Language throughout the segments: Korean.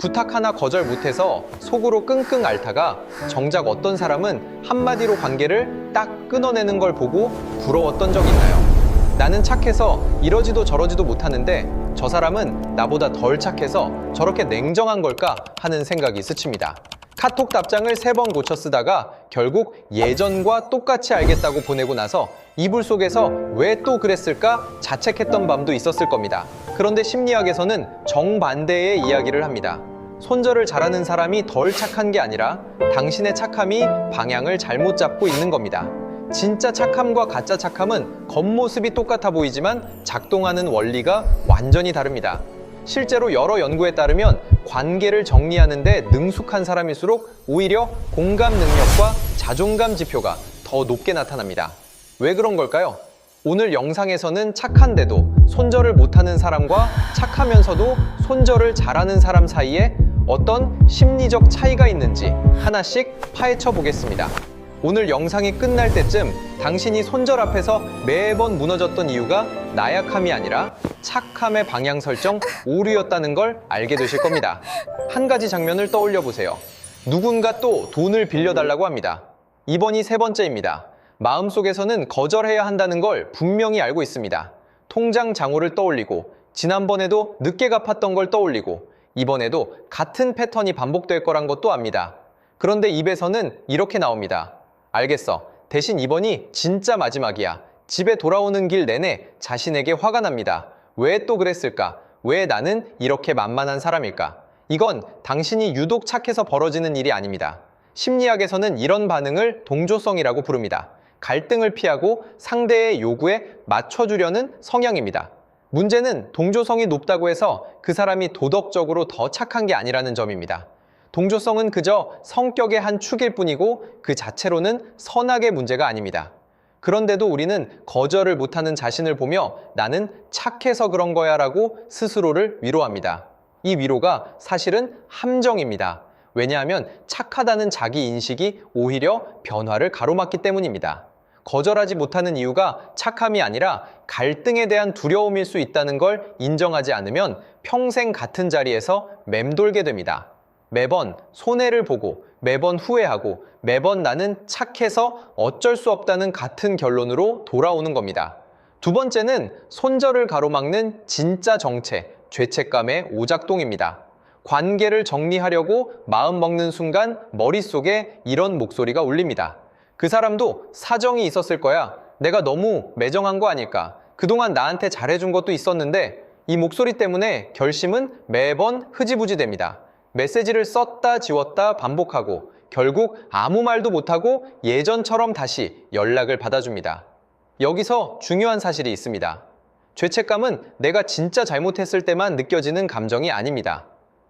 부탁 하나 거절 못해서 속으로 끙끙 앓다가 정작 어떤 사람은 한마디로 관계를 딱 끊어내는 걸 보고 부러웠던 적 있나요? 나는 착해서 이러지도 저러지도 못하는데 저 사람은 나보다 덜 착해서 저렇게 냉정한 걸까 하는 생각이 스칩니다. 카톡 답장을 3번 고쳐 쓰다가 결국 예전과 똑같이 알겠다고 보내고 나서 이불 속에서 왜 또 그랬을까 자책했던 밤도 있었을 겁니다. 그런데 심리학에서는 정반대의 이야기를 합니다. 손절을 잘하는 사람이 덜 착한 게 아니라 당신의 착함이 방향을 잘못 잡고 있는 겁니다. 진짜 착함과 가짜 착함은 겉모습이 똑같아 보이지만 작동하는 원리가 완전히 다릅니다. 실제로 여러 연구에 따르면 관계를 정리하는 데 능숙한 사람일수록 오히려 공감 능력과 자존감 지표가 더 높게 나타납니다. 왜 그런 걸까요? 오늘 영상에서는 착한데도 손절을 못하는 사람과 착하면서도 손절을 잘하는 사람 사이에 어떤 심리적 차이가 있는지 하나씩 파헤쳐 보겠습니다. 오늘 영상이 끝날 때쯤 당신이 손절 앞에서 매번 무너졌던 이유가 나약함이 아니라 착함의 방향 설정 오류였다는 걸 알게 되실 겁니다. 한 가지 장면을 떠올려 보세요. 누군가 또 돈을 빌려달라고 합니다. 이번이 3번째입니다. 마음속에서는 거절해야 한다는 걸 분명히 알고 있습니다. 통장 잔고를 떠올리고 지난번에도 늦게 갚았던 걸 떠올리고 이번에도 같은 패턴이 반복될 거란 것도 압니다. 그런데 입에서는 이렇게 나옵니다. 알겠어. 대신 이번이 진짜 마지막이야. 집에 돌아오는 길 내내 자신에게 화가 납니다. 왜 또 그랬을까? 왜 나는 이렇게 만만한 사람일까? 이건 당신이 유독 착해서 벌어지는 일이 아닙니다. 심리학에서는 이런 반응을 동조성이라고 부릅니다. 갈등을 피하고 상대의 요구에 맞춰주려는 성향입니다. 문제는 동조성이 높다고 해서 그 사람이 도덕적으로 더 착한 게 아니라는 점입니다. 동조성은 그저 성격의 한 축일 뿐이고 그 자체로는 선악의 문제가 아닙니다. 그런데도 우리는 거절을 못하는 자신을 보며 나는 착해서 그런 거야 라고 스스로를 위로합니다. 이 위로가 사실은 함정입니다. 왜냐하면 착하다는 자기 인식이 오히려 변화를 가로막기 때문입니다. 거절하지 못하는 이유가 착함이 아니라 갈등에 대한 두려움일 수 있다는 걸 인정하지 않으면 평생 같은 자리에서 맴돌게 됩니다. 매번 손해를 보고 매번 후회하고 매번 나는 착해서 어쩔 수 없다는 같은 결론으로 돌아오는 겁니다. 두 번째는 손절을 가로막는 진짜 정체, 죄책감의 오작동입니다. 관계를 정리하려고 마음먹는 순간 머릿속에 이런 목소리가 울립니다. 그 사람도 사정이 있었을 거야. 내가 너무 매정한 거 아닐까? 그동안 나한테 잘해준 것도 있었는데 이 목소리 때문에 결심은 매번 흐지부지 됩니다. 메시지를 썼다 지웠다 반복하고 결국 아무 말도 못하고 예전처럼 다시 연락을 받아줍니다. 여기서 중요한 사실이 있습니다. 죄책감은 내가 진짜 잘못했을 때만 느껴지는 감정이 아닙니다.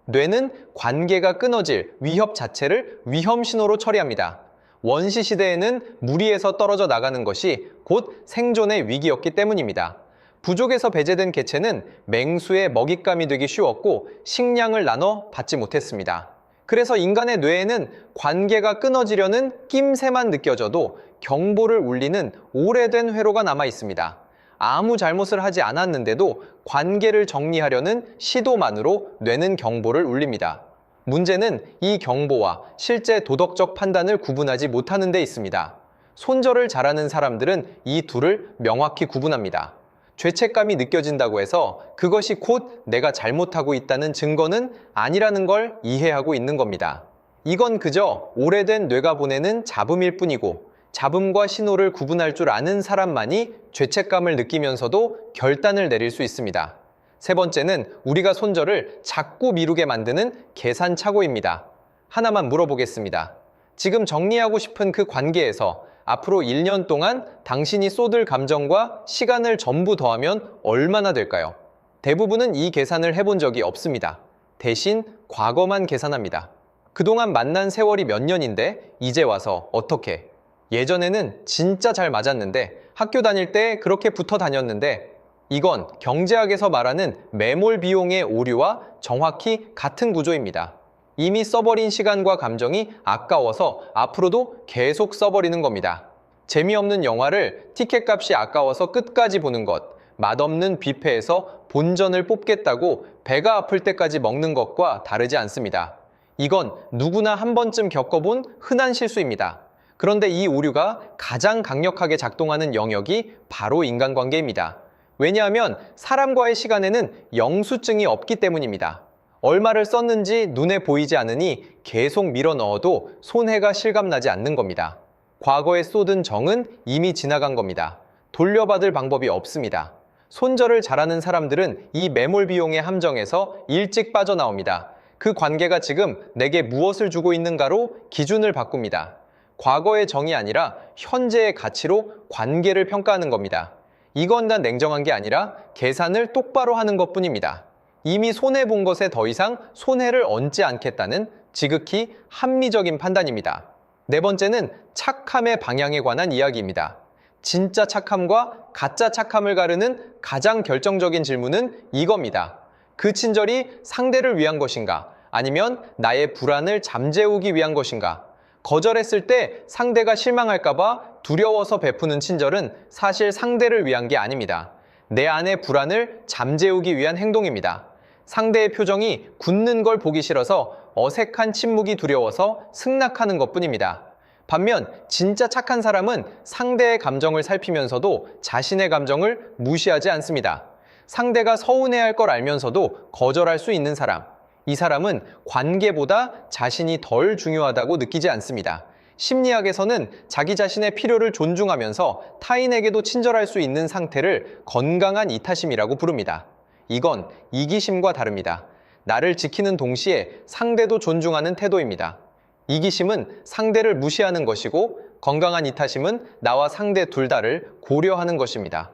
뇌는 관계가 끊어질 위협 자체를 위험 신호로 처리합니다. 원시 시대에는 무리에서 떨어져 나가는 것이 곧 생존의 위기였기 때문입니다. 부족에서 배제된 개체는 맹수의 먹잇감이 되기 쉬웠고 식량을 나눠 받지 못했습니다. 그래서 인간의 뇌에는 관계가 끊어지려는 낌새만 느껴져도 경보를 울리는 오래된 회로가 남아 있습니다. 아무 잘못을 하지 않았는데도 관계를 정리하려는 시도만으로 뇌는 경보를 울립니다. 문제는 이 경보와 실제 도덕적 판단을 구분하지 못하는 데 있습니다. 손절을 잘하는 사람들은 이 둘을 명확히 구분합니다. 죄책감이 느껴진다고 해서 그것이 곧 내가 잘못하고 있다는 증거는 아니라는 걸 이해하고 있는 겁니다. 이건 그저 오래된 뇌가 보내는 잡음일 뿐이고 잡음과 신호를 구분할 줄 아는 사람만이 죄책감을 느끼면서도 결단을 내릴 수 있습니다. 세 번째는 우리가 손절을 자꾸 미루게 만드는 계산착오입니다. 하나만 물어보겠습니다. 지금 정리하고 싶은 그 관계에서 앞으로 1년 동안 당신이 쏟을 감정과 시간을 전부 더하면 얼마나 될까요? 대부분은 이 계산을 해본 적이 없습니다. 대신 과거만 계산합니다. 그동안 만난 세월이 몇 년인데 이제 와서 어떻게? 예전에는 진짜 잘 맞았는데 학교 다닐 때 그렇게 붙어 다녔는데 이건 경제학에서 말하는 매몰 비용의 오류와 정확히 같은 구조입니다. 이미 써버린 시간과 감정이 아까워서 앞으로도 계속 써버리는 겁니다. 재미없는 영화를 티켓값이 아까워서 끝까지 보는 것, 맛없는 뷔페에서 본전을 뽑겠다고 배가 아플 때까지 먹는 것과 다르지 않습니다. 이건 누구나 한 번쯤 겪어본 흔한 실수입니다. 그런데 이 오류가 가장 강력하게 작동하는 영역이 바로 인간관계입니다. 왜냐하면 사람과의 시간에는 영수증이 없기 때문입니다. 얼마를 썼는지 눈에 보이지 않으니 계속 밀어 넣어도 손해가 실감나지 않는 겁니다. 과거에 쏟은 정은 이미 지나간 겁니다. 돌려받을 방법이 없습니다. 손절을 잘하는 사람들은 이 매몰 비용의 함정에서 일찍 빠져나옵니다. 그 관계가 지금 내게 무엇을 주고 있는가로 기준을 바꿉니다. 과거의 정이 아니라 현재의 가치로 관계를 평가하는 겁니다. 이건 단 냉정한 게 아니라 계산을 똑바로 하는 것뿐입니다. 이미 손해본 것에 더 이상 손해를 얹지 않겠다는 지극히 합리적인 판단입니다. 네 번째는 착함의 방향에 관한 이야기입니다. 진짜 착함과 가짜 착함을 가르는 가장 결정적인 질문은 이겁니다. 그 친절이 상대를 위한 것인가? 아니면 나의 불안을 잠재우기 위한 것인가? 거절했을 때 상대가 실망할까봐 두려워서 베푸는 친절은 사실 상대를 위한 게 아닙니다. 내 안의 불안을 잠재우기 위한 행동입니다. 상대의 표정이 굳는 걸 보기 싫어서 어색한 침묵이 두려워서 승낙하는 것뿐입니다. 반면 진짜 착한 사람은 상대의 감정을 살피면서도 자신의 감정을 무시하지 않습니다. 상대가 서운해할 걸 알면서도 거절할 수 있는 사람. 이 사람은 관계보다 자신이 덜 중요하다고 느끼지 않습니다. 심리학에서는 자기 자신의 필요를 존중하면서 타인에게도 친절할 수 있는 상태를 건강한 이타심이라고 부릅니다. 이건 이기심과 다릅니다. 나를 지키는 동시에 상대도 존중하는 태도입니다. 이기심은 상대를 무시하는 것이고 건강한 이타심은 나와 상대 둘 다를 고려하는 것입니다.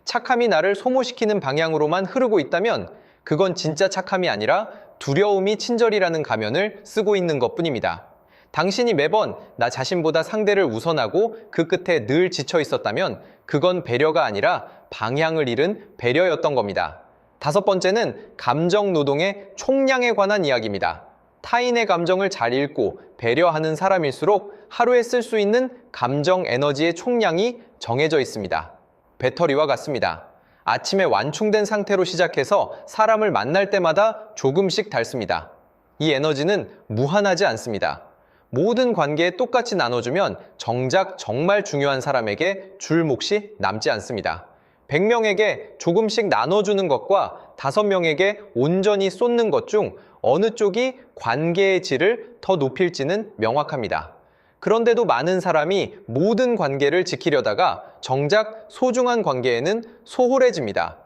착함이 나를 소모시키는 방향으로만 흐르고 있다면 그건 진짜 착함이 아니라 두려움이 친절이라는 가면을 쓰고 있는 것뿐입니다. 당신이 매번 나 자신보다 상대를 우선하고 그 끝에 늘 지쳐 있었다면 그건 배려가 아니라 방향을 잃은 배려였던 겁니다. 다섯 번째는 감정 노동의 총량에 관한 이야기입니다. 타인의 감정을 잘 읽고 배려하는 사람일수록 하루에 쓸 수 있는 감정 에너지의 총량이 정해져 있습니다. 배터리와 같습니다. 아침에 완충된 상태로 시작해서 사람을 만날 때마다 조금씩 닳습니다. 이 에너지는 무한하지 않습니다. 모든 관계에 똑같이 나눠주면 정작 정말 중요한 사람에게 줄 몫이 남지 않습니다. 100명에게 조금씩 나눠주는 것과 5명에게 온전히 쏟는 것 중 어느 쪽이 관계의 질을 더 높일지는 명확합니다. 그런데도 많은 사람이 모든 관계를 지키려다가 정작 소중한 관계에는 소홀해집니다.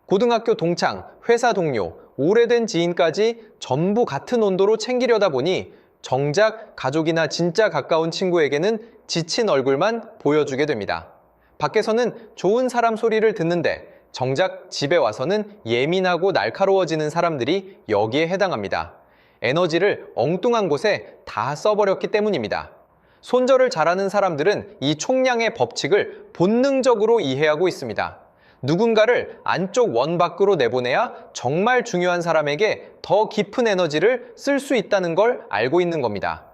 고등학교 동창, 회사 동료, 오래된 지인까지 전부 같은 온도로 챙기려다 보니 정작 가족이나 진짜 가까운 친구에게는 지친 얼굴만 보여주게 됩니다. 밖에서는 좋은 사람 소리를 듣는데 정작 집에 와서는 예민하고 날카로워지는 사람들이 여기에 해당합니다. 에너지를 엉뚱한 곳에 다 써버렸기 때문입니다. 손절을 잘하는 사람들은 이 총량의 법칙을 본능적으로 이해하고 있습니다. 누군가를 안쪽 원 밖으로 내보내야 정말 중요한 사람에게 더 깊은 에너지를 쓸 수 있다는 걸 알고 있는 겁니다.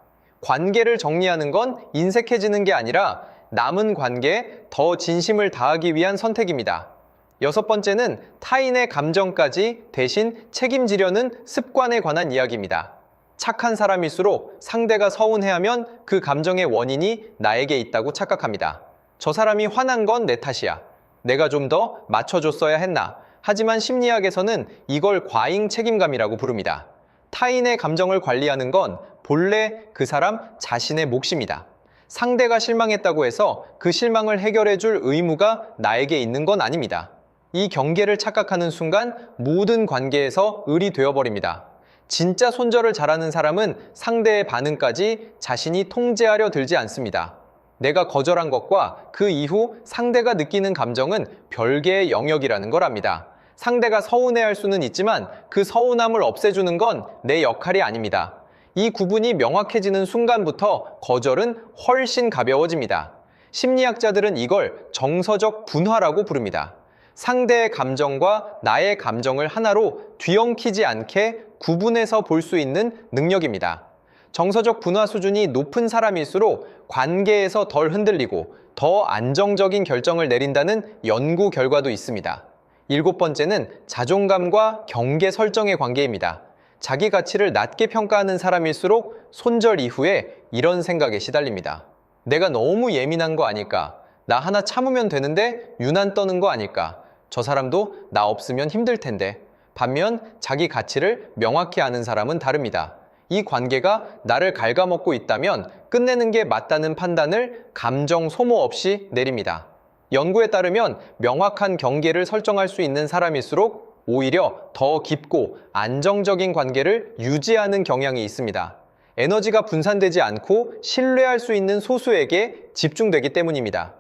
관계를 정리하는 건 인색해지는 게 아니라 남은 관계에 더 진심을 다하기 위한 선택입니다. 여섯 번째는 타인의 감정까지 대신 책임지려는 습관에 관한 이야기입니다. 착한 사람일수록 상대가 서운해하면 그 감정의 원인이 나에게 있다고 착각합니다. 저 사람이 화난 건 내 탓이야. 내가 좀 더 맞춰줬어야 했나. 하지만 심리학에서는 이걸 과잉 책임감이라고 부릅니다. 타인의 감정을 관리하는 건 본래 그 사람 자신의 몫입니다. 상대가 실망했다고 해서 그 실망을 해결해 줄 의무가 나에게 있는 건 아닙니다. 이 경계를 착각하는 순간 모든 관계에서 을이 되어버립니다. 진짜 손절을 잘하는 사람은 상대의 반응까지 자신이 통제하려 들지 않습니다. 내가 거절한 것과 그 이후 상대가 느끼는 감정은 별개의 영역이라는 걸 압니다. 상대가 서운해할 수는 있지만 그 서운함을 없애주는 건 내 역할이 아닙니다. 이 구분이 명확해지는 순간부터 거절은 훨씬 가벼워집니다. 심리학자들은 이걸 정서적 분화라고 부릅니다. 상대의 감정과 나의 감정을 하나로 뒤엉키지 않게 구분해서 볼 수 있는 능력입니다. 정서적 분화 수준이 높은 사람일수록 관계에서 덜 흔들리고 더 안정적인 결정을 내린다는 연구 결과도 있습니다. 7번째는 자존감과 경계 설정의 관계입니다. 자기 가치를 낮게 평가하는 사람일수록 손절 이후에 이런 생각에 시달립니다. 내가 너무 예민한 거 아닐까? 나 하나 참으면 되는데 유난 떠는 거 아닐까? 저 사람도 나 없으면 힘들 텐데. 반면 자기 가치를 명확히 아는 사람은 다릅니다. 이 관계가 나를 갉아먹고 있다면 끝내는 게 맞다는 판단을 감정 소모 없이 내립니다. 연구에 따르면 명확한 경계를 설정할 수 있는 사람일수록 오히려 더 깊고 안정적인 관계를 유지하는 경향이 있습니다. 에너지가 분산되지 않고 신뢰할 수 있는 소수에게 집중되기 때문입니다.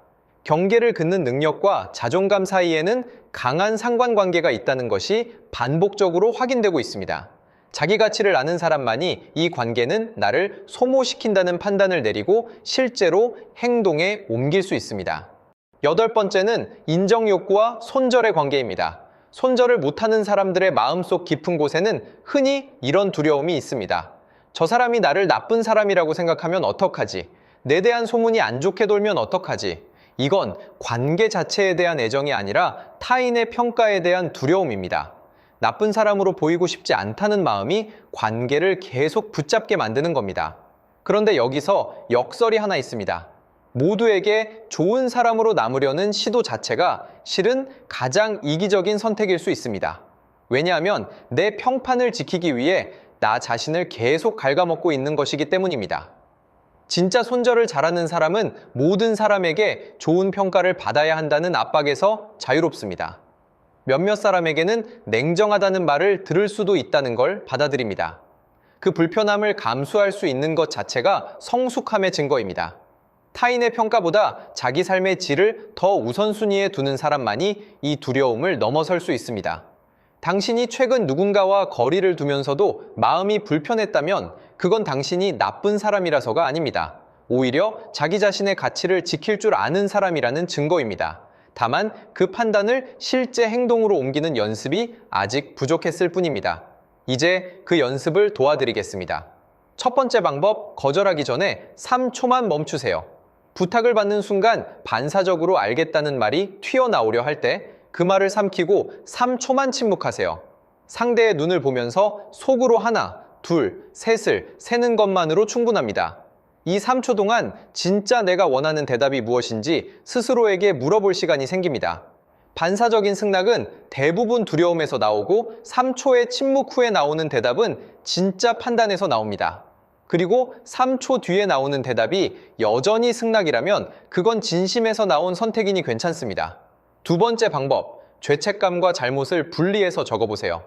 경계를 긋는 능력과 자존감 사이에는 강한 상관관계가 있다는 것이 반복적으로 확인되고 있습니다. 자기 가치를 아는 사람만이 이 관계는 나를 소모시킨다는 판단을 내리고 실제로 행동에 옮길 수 있습니다. 8번째는 인정 욕구와 손절의 관계입니다. 손절을 못하는 사람들의 마음속 깊은 곳에는 흔히 이런 두려움이 있습니다. 저 사람이 나를 나쁜 사람이라고 생각하면 어떡하지? 내 대한 소문이 안 좋게 돌면 어떡하지? 이건 관계 자체에 대한 애정이 아니라 타인의 평가에 대한 두려움입니다. 나쁜 사람으로 보이고 싶지 않다는 마음이 관계를 계속 붙잡게 만드는 겁니다. 그런데 여기서 역설이 하나 있습니다. 모두에게 좋은 사람으로 남으려는 시도 자체가 실은 가장 이기적인 선택일 수 있습니다. 왜냐하면 내 평판을 지키기 위해 나 자신을 계속 갉아먹고 있는 것이기 때문입니다. 진짜 손절을 잘하는 사람은 모든 사람에게 좋은 평가를 받아야 한다는 압박에서 자유롭습니다. 몇몇 사람에게는 냉정하다는 말을 들을 수도 있다는 걸 받아들입니다. 그 불편함을 감수할 수 있는 것 자체가 성숙함의 증거입니다. 타인의 평가보다 자기 삶의 질을 더 우선순위에 두는 사람만이 이 두려움을 넘어설 수 있습니다. 당신이 최근 누군가와 거리를 두면서도 마음이 불편했다면 그건 당신이 나쁜 사람이라서가 아닙니다. 오히려 자기 자신의 가치를 지킬 줄 아는 사람이라는 증거입니다. 다만 그 판단을 실제 행동으로 옮기는 연습이 아직 부족했을 뿐입니다. 이제 그 연습을 도와드리겠습니다. 첫 번째 방법, 거절하기 전에 3초만 멈추세요. 부탁을 받는 순간 반사적으로 알겠다는 말이 튀어나오려 할 때 그 말을 삼키고 3초만 침묵하세요. 상대의 눈을 보면서 속으로 하나, 둘, 셋을 세는 것만으로 충분합니다. 이 3초 동안 진짜 내가 원하는 대답이 무엇인지 스스로에게 물어볼 시간이 생깁니다. 반사적인 승낙은 대부분 두려움에서 나오고 3초의 침묵 후에 나오는 대답은 진짜 판단에서 나옵니다. 그리고 3초 뒤에 나오는 대답이 여전히 승낙이라면 그건 진심에서 나온 선택이니 괜찮습니다. 두 번째 방법, 죄책감과 잘못을 분리해서 적어보세요.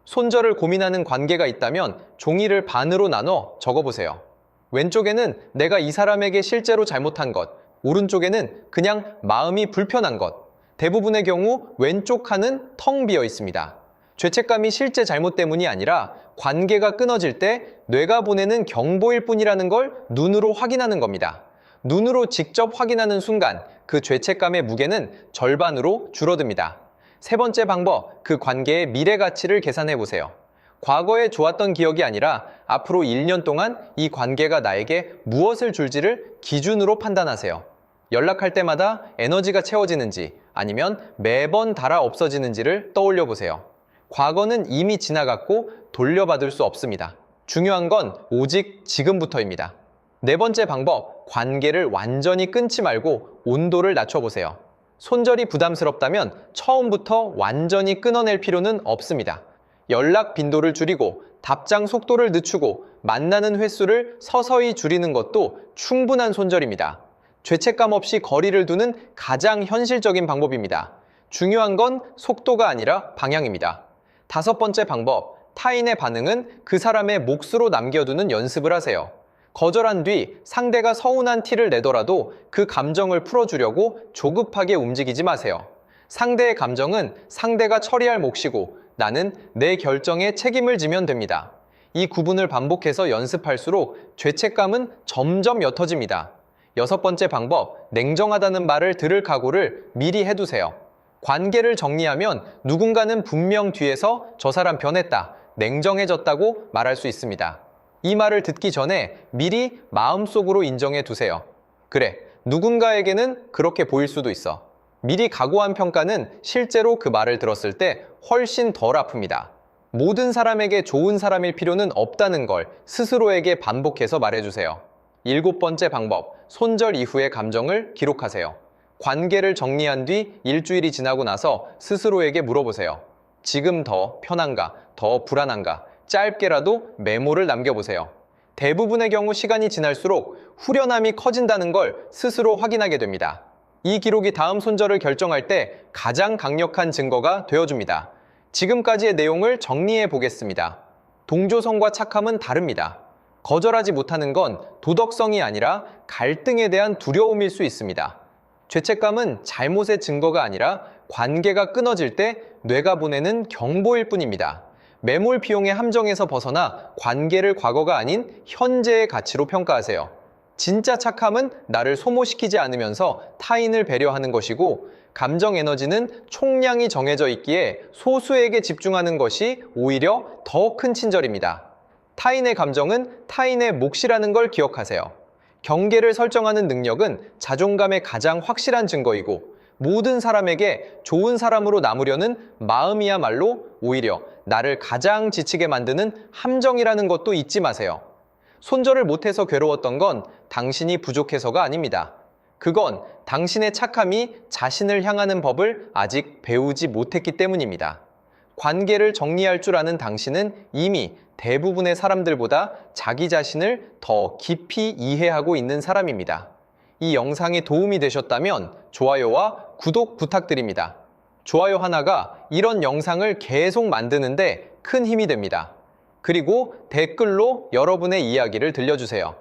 손절을 고민하는 관계가 있다면 종이를 반으로 나눠 적어보세요. 왼쪽에는 내가 이 사람에게 실제로 잘못한 것, 오른쪽에는 그냥 마음이 불편한 것. 대부분의 경우 왼쪽 칸은 텅 비어 있습니다. 죄책감이 실제 잘못 때문이 아니라 관계가 끊어질 때 뇌가 보내는 경보일 뿐이라는 걸 눈으로 확인하는 겁니다. 눈으로 직접 확인하는 순간 그 죄책감의 무게는 절반으로 줄어듭니다. 세 번째 방법, 그 관계의 미래 가치를 계산해 보세요. 과거에 좋았던 기억이 아니라 앞으로 1년 동안 이 관계가 나에게 무엇을 줄지를 기준으로 판단하세요. 연락할 때마다 에너지가 채워지는지 아니면 매번 닳아 없어지는지를 떠올려 보세요. 과거는 이미 지나갔고 돌려받을 수 없습니다. 중요한 건 오직 지금부터입니다. 네 번째 방법, 관계를 완전히 끊지 말고 온도를 낮춰보세요. 손절이 부담스럽다면 처음부터 완전히 끊어낼 필요는 없습니다. 연락 빈도를 줄이고 답장 속도를 늦추고 만나는 횟수를 서서히 줄이는 것도 충분한 손절입니다. 죄책감 없이 거리를 두는 가장 현실적인 방법입니다. 중요한 건 속도가 아니라 방향입니다. 다섯 번째 방법, 타인의 반응은 그 사람의 몫으로 남겨두는 연습을 하세요. 거절한 뒤 상대가 서운한 티를 내더라도 그 감정을 풀어주려고 조급하게 움직이지 마세요. 상대의 감정은 상대가 처리할 몫이고 나는 내 결정에 책임을 지면 됩니다. 이 구분을 반복해서 연습할수록 죄책감은 점점 옅어집니다. 여섯 번째 방법, 냉정하다는 말을 들을 각오를 미리 해두세요. 관계를 정리하면 누군가는 분명 뒤에서 저 사람 변했다, 냉정해졌다고 말할 수 있습니다. 이 말을 듣기 전에 미리 마음속으로 인정해 두세요. 그래, 누군가에게는 그렇게 보일 수도 있어. 미리 각오한 평가는 실제로 그 말을 들었을 때 훨씬 덜 아픕니다. 모든 사람에게 좋은 사람일 필요는 없다는 걸 스스로에게 반복해서 말해주세요. 7번째 방법, 손절 이후의 감정을 기록하세요. 관계를 정리한 뒤 일주일이 지나고 나서 스스로에게 물어보세요. 지금 더 편한가, 더 불안한가, 짧게라도 메모를 남겨보세요. 대부분의 경우 시간이 지날수록 후련함이 커진다는 걸 스스로 확인하게 됩니다. 이 기록이 다음 손절을 결정할 때 가장 강력한 증거가 되어줍니다. 지금까지의 내용을 정리해 보겠습니다. 동조성과 착함은 다릅니다. 거절하지 못하는 건 도덕성이 아니라 갈등에 대한 두려움일 수 있습니다. 죄책감은 잘못의 증거가 아니라 관계가 끊어질 때 뇌가 보내는 경보일 뿐입니다. 매몰 비용의 함정에서 벗어나 관계를 과거가 아닌 현재의 가치로 평가하세요. 진짜 착함은 나를 소모시키지 않으면서 타인을 배려하는 것이고, 감정 에너지는 총량이 정해져 있기에 소수에게 집중하는 것이 오히려 더 큰 친절입니다. 타인의 감정은 타인의 몫이라는 걸 기억하세요. 경계를 설정하는 능력은 자존감의 가장 확실한 증거이고, 모든 사람에게 좋은 사람으로 남으려는 마음이야말로 오히려 나를 가장 지치게 만드는 함정이라는 것도 잊지 마세요. 손절을 못해서 괴로웠던 건 당신이 부족해서가 아닙니다. 그건 당신의 착함이 자신을 향하는 법을 아직 배우지 못했기 때문입니다. 관계를 정리할 줄 아는 당신은 이미 대부분의 사람들보다 자기 자신을 더 깊이 이해하고 있는 사람입니다. 이 영상이 도움이 되셨다면 좋아요와 구독 부탁드립니다. 좋아요 하나가 이런 영상을 계속 만드는데 큰 힘이 됩니다. 그리고 댓글로 여러분의 이야기를 들려주세요.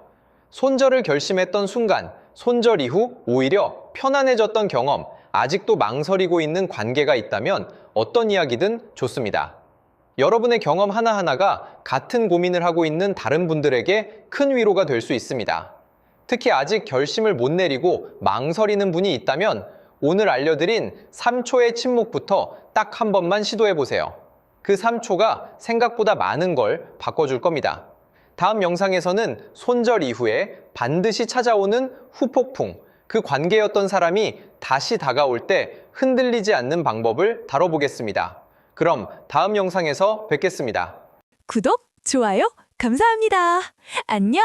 손절을 결심했던 순간, 손절 이후 오히려 편안해졌던 경험, 아직도 망설이고 있는 관계가 있다면 어떤 이야기든 좋습니다. 여러분의 경험 하나하나가 같은 고민을 하고 있는 다른 분들에게 큰 위로가 될 수 있습니다. 특히 아직 결심을 못 내리고 망설이는 분이 있다면 오늘 알려드린 3초의 침묵부터 딱 한 번만 시도해보세요. 그 3초가 생각보다 많은 걸 바꿔줄 겁니다. 다음 영상에서는 손절 이후에 반드시 찾아오는 후폭풍, 그 관계였던 사람이 다시 다가올 때 흔들리지 않는 방법을 다뤄보겠습니다. 그럼 다음 영상에서 뵙겠습니다. 구독, 좋아요, 감사합니다. 안녕!